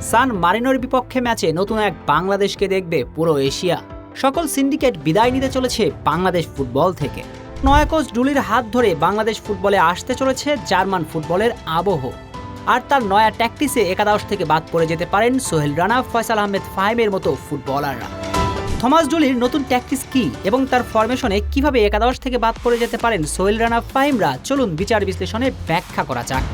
সান মারিনোর বিপক্ষে ম্যাচে নতুন এক বাংলাদেশকে দেখবে পুরো এশিয়া। সকল সিন্ডিকেট বিদায় নিতে চলেছে বাংলাদেশ ফুটবল থেকে। নয়া কোচ ডুলির হাত ধরে বাংলাদেশ ফুটবলে আসতে চলেছে জার্মান ফুটবলের আবহ। আর তার নয়া ট্যাকটিসে একাদশ থেকে বাদ পড়ে যেতে পারেন সোহেল রানা, ফয়সাল আহমেদ ফাহিমের মতো ফুটবলাররা। থমাস ডুলির নতুন ট্যাকটিস কি এবং তার ফরমেশনে কিভাবে একাদশ থেকে বাদ পড়ে যেতে পারেন সোহেল রানা, ফাহিমরা, চলুন বিচার বিশ্লেষণে ব্যাখ্যা করা যাক।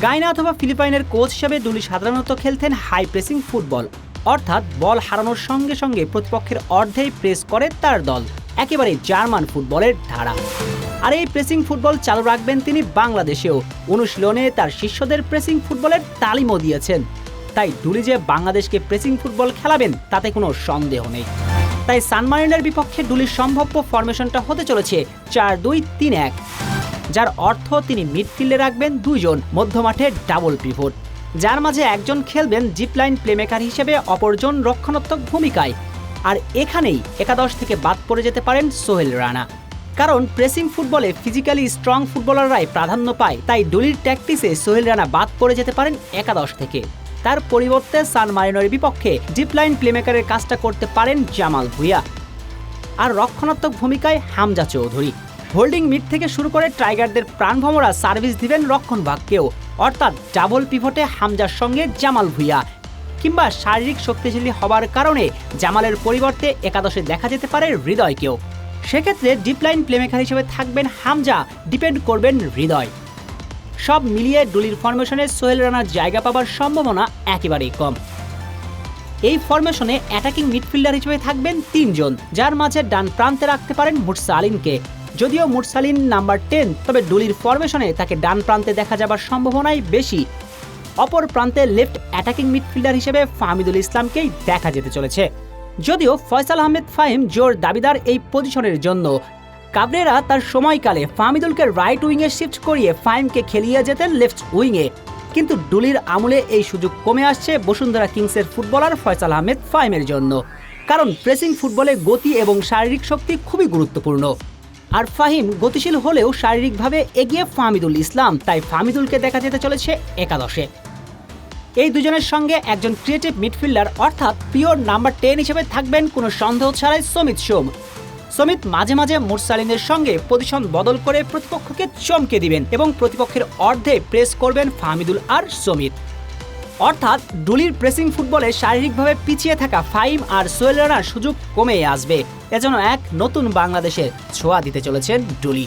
গায়না অথবা ফিলিপাইনের কোচ হিসেবে ডুলি সাধারণত খেলতেন হাই প্রেসিং ফুটবল, অর্থাৎ বল হারানোর সঙ্গে সঙ্গে প্রতিপক্ষের অর্ধেই প্রেস করে তার দল, একেবারে জার্মান ফুটবলের ধারা। আর এই প্রেসিং ফুটবল চালু রাখবেন তিনি বাংলাদেশেও। অনুশীলনে তার শিষ্যদের প্রেসিং ফুটবলের তালিমও দিয়েছেন। তাই ডুলি যে বাংলাদেশকে প্রেসিং ফুটবল খেলাবেন তাতে কোনো সন্দেহ নেই। তাই সান মারিনোর বিপক্ষে ডুলির সম্ভাব্য ফরমেশনটা হতে চলেছে 4-2-3-1, যার অর্থ তিনি মিডফিল্ডে রাখবেন দুইজন, মধ্যমাঠে ডাবল পিভট, যার মাঝে একজন খেলবেন জিপলাইন প্লেমেকার হিসেবে, অপরজন রক্ষণাত্মক ভূমিকায়। আর এখানেই একাদশ থেকে বাদ পড়ে যেতে পারেন সোহেল রানা, কারণ প্রেসিং ফুটবলে ফিজিক্যালি স্ট্রং ফুটবলাররাই প্রাধান্য পায়। তাই ডুলির ট্যাকটিসে সোহেল রানা বাদ পড়ে যেতে পারেন একাদশ থেকে। তার পরিবর্তে সান মারিনোর বিপক্ষে জিপলাইন প্লেমেকারের কাজটা করতে পারেন জামাল ভুঁইয়া, আর রক্ষণাত্মক ভূমিকায় হামজা চৌধুরী। হোল্ডিং মিড থেকে শুরু করে টাইগারদের প্রাণভমরা সার্ভিস দিবেন রক্ষণভাগকেও, অর্থাৎ ডাবল পিভটে হামজার সঙ্গে জামাল ভুঁইয়া। কিংবা শারীরিক শক্তিশালী হবার কারণে জামালের পরিবর্তে একাদশে দেখা যেতে পারে হৃদয়কেও। সেক্ষেত্রে ডিপলাইন প্লেমেকার হিসেবে থাকবেন হামজা, ডিপেন্ড করবেন হৃদয়। সব মিলিয়ে ডুলির ফরমেশনে সোহেল রানার জায়গা পাবার সম্ভাবনা একেবারেই কম। এই ফরমেশনে অ্যাটাকিং মিডফিল্ডার হিসেবে থাকবেন তিনজন, যার মাঝে ডান প্রান্তে রাখতে পারেন মুরসালিনকে। যদিও মুরসালিন নাম্বার 10, তবে ডুলির ফরমেশনে তাকে ডান প্রান্তে দেখা যাবার সম্ভাবনাই বেশি। অপর প্রান্তে লেফট অ্যাটাকিং মিডফিল্ডার হিসেবে ফাহমিদুল ইসলামকেই দেখা যেতে চলেছে। যদিও ফয়সাল আহমেদ ফাহিম জোর দাবিদার এই পজিশনের জন্য। কাবরেরা তার সময়কালে ফাহমিদুলকে রাইট উইংয়ে শিফট করিয়ে ফাহিমকে খেলিয়ে যেতেন লেফট উইংয়ে, কিন্তু ডুলির আমলে এই সুযোগ কমে আসছে বসুন্ধরা কিংসের ফুটবলার ফয়সাল আহমেদ ফাহিমের জন্য। কারণ প্রেসিং ফুটবলে গতি এবং শারীরিক শক্তি খুবই গুরুত্বপূর্ণ। আর ফাহিম গতিশীল হলেও শারীরিকভাবে এগিয়ে ফাহমিদুল ইসলাম, তাই ফাহমিদুলকে দেখা যেতে চলেছে একাদশে। এই দুজনের সঙ্গে একজন ক্রিয়েটিভ মিডফিল্ডার, অর্থাৎ পিওর নাম্বার 10 হিসেবে থাকবেন কোনো সন্দেহ ছাড়াই সমিত সোম। সমিত মাঝে মাঝে মুরসালিনের সঙ্গে পজিশন বদল করে প্রতিপক্ষকে চমকে দিবেন এবং প্রতিপক্ষের অর্ধে প্রেস করবেন ফাহমিদুল আর সমিত। অর্থাৎ ডুলির প্রেসিং ফুটবলে শারীরিকভাবে পিছিয়ে থাকা ফাহিম আর সোহেল রানার সুযোগ কমে আসবে। এজন্য এক নতুন বাংলাদেশের ছোঁয়া দিতে চলেছেন ডুলি।